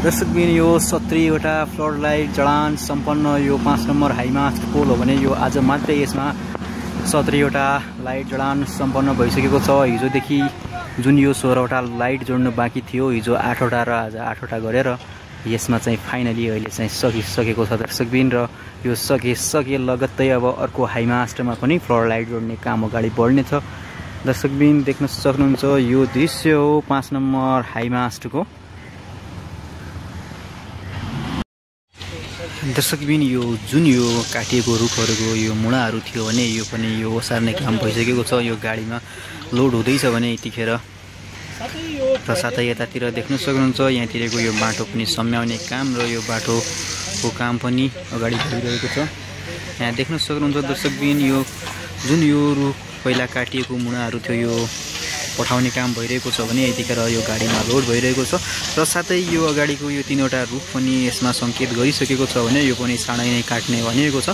दर्शकबिन यो 17 वटा फ्लड लाइट जडान सम्पन्न यो 5 नम्बर हाइमास्ट पोल हो भने यो आज मात्रै यसमा 17 वटा लाइट जडान सम्पन्न भइसकेको छ। हिजोदेखि जुन यो 16 वटा लाइट जोड्नु बाँकी थियो, हिजो 8 वटा र आज 8 वटा गरेर यसमा चाहिँ फाइनली अहिले चाहिँ सकिसकेको छ दर्शकबिन। र यो सके लगत्तै अब अर्को हाइमास्टमा पनि फ्लड लाइट जोड्ने काम अगाडि बढ्नेछ। दर्शकबिन देख्न सक्नुहुन्छ यो दृश्य हो 5 नम्बर हाइमास्टको। दर्शकबिन यो जुन यो काटिएको रुखहरूको यो मुढाहरू थियो भने यो पनि यो ओसार्ने काम भइसकेको छ। यो गाडीमा लोड हुँदैछ भने यतिखेर र साथै यतातिर देख्न सक्नुहुन्छ यहाँतिरको यो बाटो पनि सम्याउने काम र यो बाटोको काम पनि अगाडि बढिरहेको छ। यहाँ देख्न सक्नुहुन्छ दर्शकबिन यो जुन यो रुख पहिला काटिएको मुढाहरू थियो यो पठाउने काम भइरहेको छ भने यतिखेर यो गाडीमा लोड भइरहेको छ। र साथै यो अगाडिको यो 3 वटा रुख पनि यसमा सङ्केत गरिसकेको छ भने यो पनि चाँडै नै काट्ने भनिएको छ।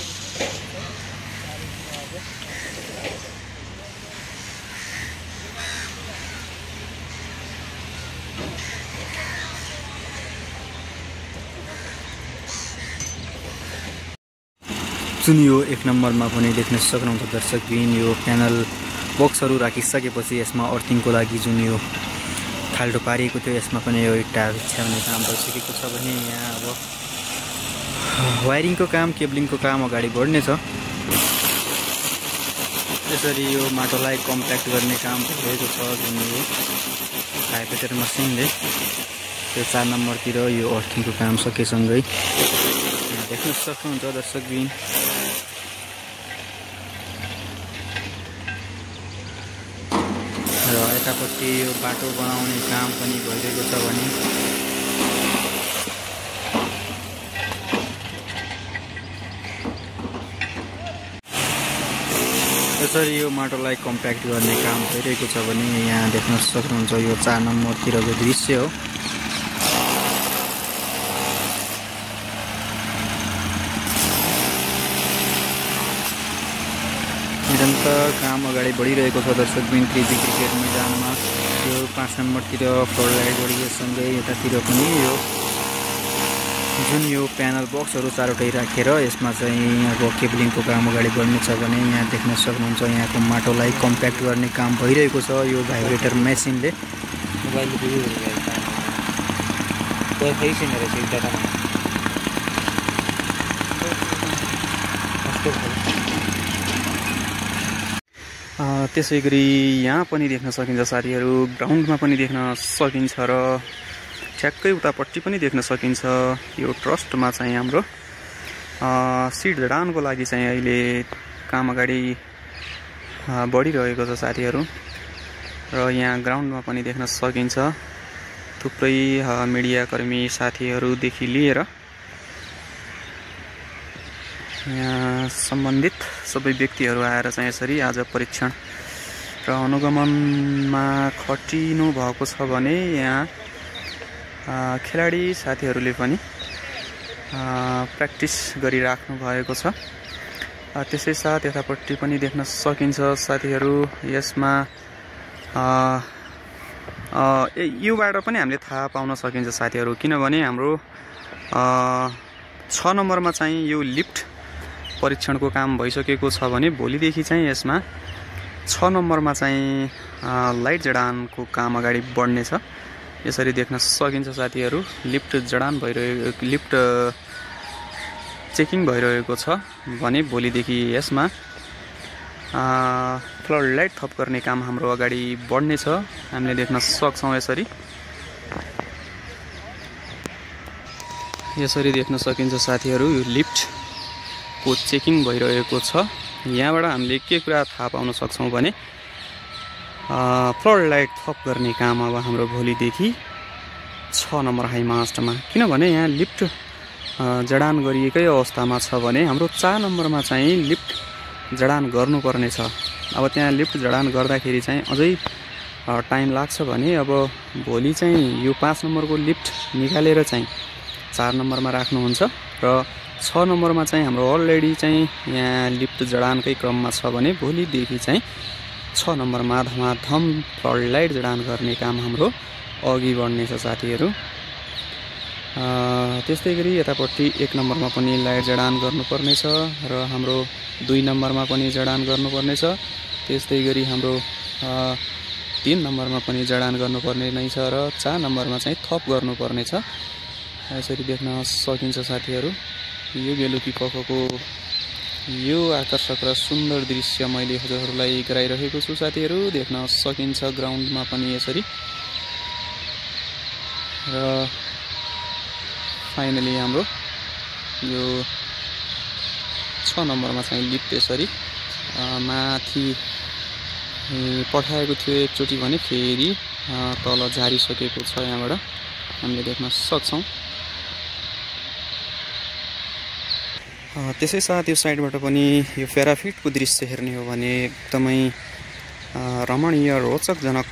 जुन यो 1 नम्बरमा पनि देख्न सक्नुहुन्छ दर्शकबिन यो प्यानल बक्सहरू राखिसकेपछि यसमा अर्थिङको लागि जुन यो खाल्डो पारिएको थियो यसमा पनि यो इट्टाहरू छ्याउने काम भइसकेको छ भने यहाँ अब वायरिङको काम केबलिङको काम अगाडि बढ्नेछ। त्यसरी यो माटोलाई कम्प्याक्ट गर्ने काम भइरहेको छ जुन यो हाइपेटर मसिनले। त्यो 4 नम्बरतिर यो अर्थिङको काम सकेसँगै देख्न सक्नुहुन्छ दर्शकबिन। र यतापट्टि यो बाटो बनाउने काम पनि भइरहेको छ भने यसरी यो माटोलाई कम्प्याक्ट गर्ने काम भइरहेको छ भने यहाँ देख्न सक्नुहुन्छ यो 4 नम्बरतिरको दृश्य हो। निरन्तर काम अगाडि बढिरहेको छ दर्शकबिन। त्रिजी क्रिकेट मैदानमा यो 5 नम्बरतिर फ्लड लाइट जोडिएसँगै यतातिर पनि यो जुन यो प्यानल बक्सहरू 4वटै राखेर यसमा चाहिँ अब केबलिङको काम अगाडि बढ्नेछ भने यहाँ देख्न सक्नुहुन्छ यहाँको माटोलाई कम्प्याक्ट गर्ने काम भइरहेको छ यो भाइब्रेटर मेसिनले। त्यसै गरी यहाँ पनि देख्न सकिन्छ साथीहरू, ग्राउन्डमा पनि देख्न सकिन्छ र ठ्याक्कै उतापट्टि पनि देख्न सकिन्छ यो ट्रस्टमा चाहिँ हाम्रो सिट जडानको लागि चाहिँ अहिले काम अगाडि बढिरहेको छ साथीहरू। र यहाँ ग्राउन्डमा पनि देख्न सकिन्छ थुप्रै मिडियाकर्मी साथीहरूदेखि लिएर यहाँ सम्बन्धित सबै व्यक्तिहरू आएर चाहिँ यसरी आज परीक्षण र अनुगमनमा खटिनु भएको छ भने यहाँ खेलाडी साथीहरूले पनि प्र्याक्टिस गरिराख्नु भएको छ। त्यसै साथ यतापट्टि पनि देख्न सकिन्छ साथीहरू यसमा योबाट पनि हामीले थाहा पाउन सकिन्छ साथीहरू, किनभने हाम्रो 6 नम्बरमा चाहिँ यो लिफ्ट परीक्षणको काम भइसकेको छ भने भोलिदेखि चाहिँ यसमा 6 नम्बरमा चाहिँ लाइट जडानको काम अगाडि बढ्नेछ। यसरी देख्न सकिन्छ साथीहरू लिफ्ट जडान भइरहेको लिफ्ट चेकिङ भइरहेको छ भने भोलिदेखि यसमा फ्लड लाइट थप गर्ने काम हाम्रो अगाडि बढ्नेछ। हामीले देख्न सक्छौँ यसरी देख्न सकिन्छ साथीहरू यो लिफ्टको चेकिङ भइरहेको छ। यहाँबाट हामीले के कुरा थाहा पाउन सक्छौँ भने फ्लड लाइट थप गर्ने काम अब हाम्रो भोलिदेखि 6 नम्बर हाइमास्टमा, किनभने यहाँ लिफ्ट जडान गरिएकै अवस्थामा छ भने हाम्रो 4 नम्बरमा चाहिँ लिफ्ट जडान गर्नुपर्ने छ। अब त्यहाँ लिफ्ट जडान गर्दाखेरि चाहिँ अझै टाइम लाग्छ भने अब भोलि चाहिँ यो 5 नम्बरको लिफ्ट निकालेर चाहिँ 4 नम्बरमा राख्नुहुन्छ र 6 नम्बरमा चाहिँ हाम्रो अलरेडी चाहिँ यहाँ लिफ्ट जडानकै क्रममा छ भने भोलिदेखि चाहिँ 6 नम्बरमा धमाधम फ्लड लाइट जडान गर्ने काम हाम्रो अघि बढ्नेछ साथीहरू। त्यस्तै गरी यतापट्टि 1 नम्बरमा पनि लाइट जडान गर्नुपर्ने छ र हाम्रो 2 नम्बरमा पनि जडान गर्नुपर्ने छ। त्यस्तै गरी हाम्रो 3 नम्बरमा पनि जडान गर्नुपर्ने नै छ र 4 नम्बरमा चाहिँ थप गर्नुपर्ने छ। यसरी देख्न सकिन्छ साथीहरू। यो बेलुकी पखको यो आकर्षक र सुन्दर दृश्य मैले हजुरहरूलाई गराइरहेको छु साथीहरू। देख्न सकिन्छ ग्राउन्डमा पनि यसरी। र फाइनली हाम्रो यो 6 नम्बरमा चाहिँ लिफ्ट यसरी माथि पठाएको थियो एकचोटि भने फेरि तल झारिसकेको छ। यहाँबाट हामीले देख्न सक्छौँ। त्यसै साथ यो साइडबाट पनि यो प्याराफिटको दृश्य हेर्ने हो भने एकदमै रमणीय रोचकजनक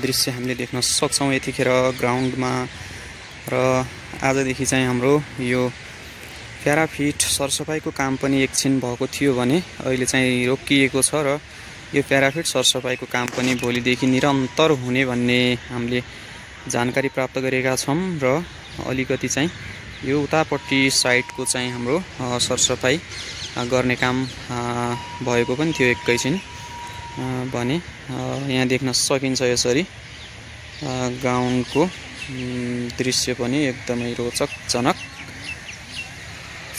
दृश्य हामीले देख्न सक्छौँ यतिखेर ग्राउन्डमा। र आजदेखि चाहिँ हाम्रो यो प्याराफिट सरसफाइको काम पनि एकछिन भएको थियो भने अहिले चाहिँ रोकिएको छ र यो प्याराफिट सरसफाइको काम पनि भोलिदेखि निरन्तर हुने भन्ने हामीले जानकारी प्राप्त गरेका छौँ। र अलिकति चाहिँ यो उतापट्टि साइडको चाहिँ हाम्रो सरसफाइ गर्ने काम भएको पनि थियो एकैछिन भने यहाँ देख्न सकिन्छ यसरी ग्राउन्डको दृश्य पनि एकदमै रोचकजनक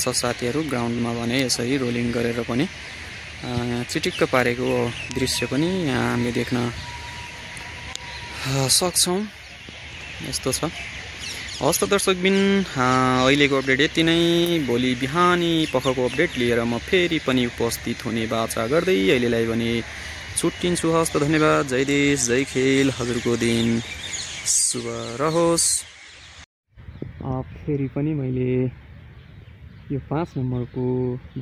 छ साथीहरू। ग्राउन्डमा भने यसरी रोलिङ गरेर पनि चिटिक्क पारेको दृश्य पनि यहाँ हामीले देख्न सक्छौँ। यस्तो छ। हस् त दर्शकबिन, अहिलेको अपडेट यति नै। भोलि बिहानी पखको अपडेट लिएर म फेरि पनि उपस्थित हुने बाचा गर्दै अहिलेलाई भने छुट्टिन्छु। हस् त धन्यवाद। जय देश जय खेल। हजुरको दिन शुभ रहोस्। फेरि पनि मैले यो 5 नम्बरको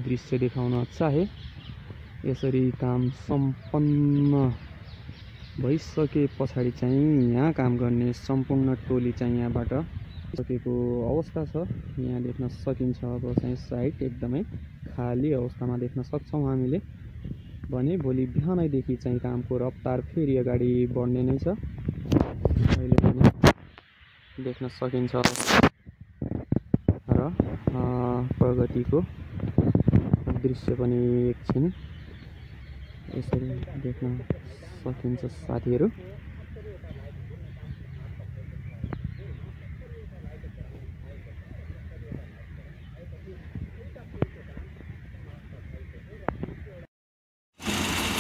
दृश्य देखाउन चाहे। यसरी काम सम्पन्न भइसके पछाडि चाहिँ यहाँ काम गर्ने सम्पूर्ण टोली चाहिँ यहाँबाट सकेको अवस्था छ। यहाँ देख्न सकिन्छ। अब चाहिँ साइड एकदमै खाली अवस्थामा देख्न सक्छौँ हामीले भने भोलि बिहानैदेखि चाहिँ कामको रफ्तार फेरि अगाडि बढ्ने नै छ। अहिले पनि देख्न सकिन्छ र प्रगतिको दृश्य पनि एकछिन यसरी देख्न सकिन्छ साथीहरू।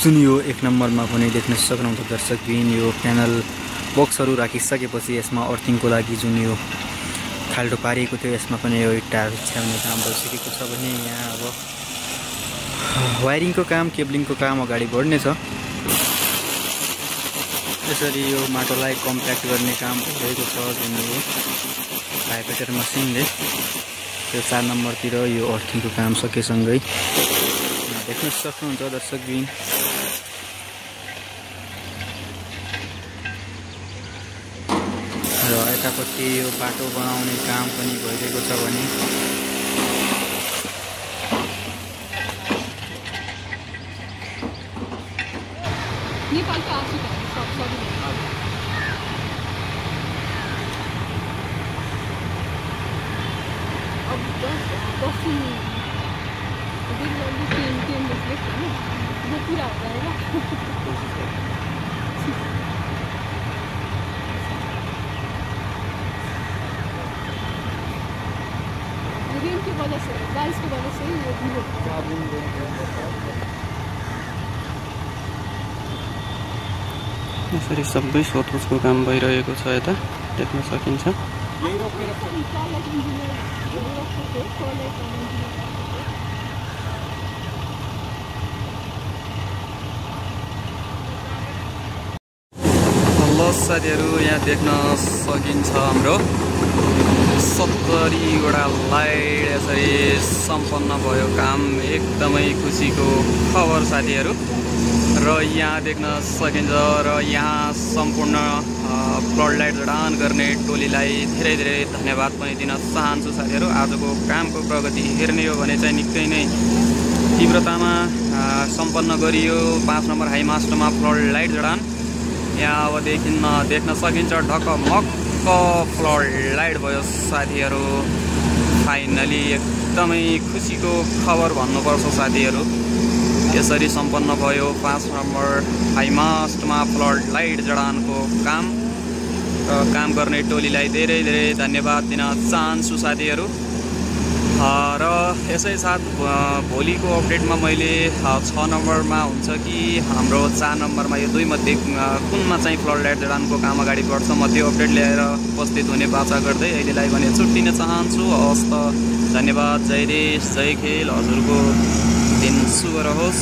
जुन यो 1 नम्बरमा पनि देख्न सक्नुहुन्छ दर्शकबिन, यो प्यानल बक्सहरू राखिसकेपछि यसमा अर्थिङको लागि जुन यो खाल्डो पारिएको थियो यसमा पनि यो इट्टाहरू छ्याउने काम भइसकेको छ भने यहाँ अब वायरिङको काम केबलिङको काम अगाडि बढ्नेछ। यसरी यो माटोलाई कम्प्याक्ट गर्ने काम भइरहेको छ जुन यो भाइब्रेटर मसिनले। यो 4 नम्बरतिर यो अर्थिङको काम सकेसँगै देख्न सक्नुहुन्छ दर्शकबिन। र यतापट्टि यो बाटो बनाउने काम पनि भइरहेको छ भने नेपालको आशिक अब 10 वो पूरा हो जाएगा। रेन की वजह से, बारिश की वजह से ये यसरी सबै सोधपुछको काम भइरहेको छ। यता देख्न सकिन्छ। साथीहरू यहाँ देख्न सकिन्छ हाम्रो 70वटा लाइट यसरी सम्पन्न भयो काम। एकदमै खुसीको खबर साथीहरू। र यहाँ देख्न सकिन्छ र यहाँ सम्पूर्ण फ्लड लाइट जडान गर्ने टोलीलाई धेरै धेरै धन्यवाद पनि दिन चाहन्छु साथीहरू। आजको कामको प्रगति हेर्ने हो भने चाहिँ निकै नै तीव्रतामा सम्पन्न गरियो। 5 नम्बर हाई मास्टरमा फ्लड लाइट जडान यहाँ अब देख्न सकिन्छ ढकमक टक्क फ्लड लाइट भयो साथीहरू। फाइनली एकदमै खुसीको खबर भन्नुपर्छ साथीहरू। यसरी सम्पन्न भयो 5 नम्बर हाइमास्टमा फ्लड लाइट जडानको काम र काम गर्ने टोलीलाई धेरै धेरै धन्यवाद दिन चाहन्छु साथीहरू। र यसै साथ भोलिको अपडेटमा मैले 6 नम्बरमा हुन्छ कि हाम्रो 4 नम्बरमा यो दुई मध्ये कुनमा चाहिँ फ्लड लाइट जडानको काम अगाडि बढ्छ म त्यो अपडेट ल्याएर उपस्थित हुने बाचा गर्दै अहिलेलाई भने छुट्टिन चाहन्छु। हवस् त, धन्यवाद। जय देश जय खेल। हजुरको दिन शुभ रहोस्।